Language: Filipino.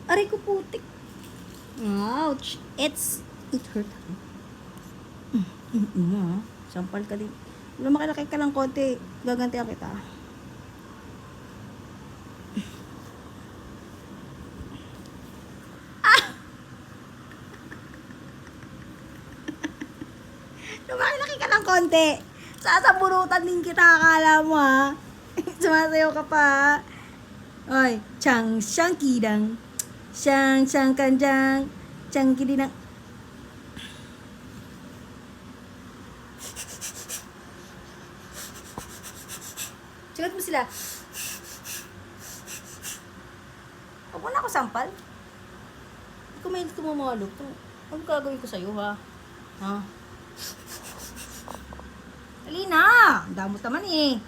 Aray ko putik. Ouch. It hurt. Sampal ka din. Lumakilaki ka lang konti. Gagantihan kita. Lumakilaki ka lang konti. Sasabunutan din kita, akala mo ha. Sumasayaw ka pa ha. Oy, chang shang kidang. Shang shang kanjang. Chang kidinang. Sigat mo sila. Huwag mo na ako sampal. Hindi ko mahilig tumamalo to. Ano gagawin ko sa'yo ha? Ha? Dali na! Ang damot naman eh.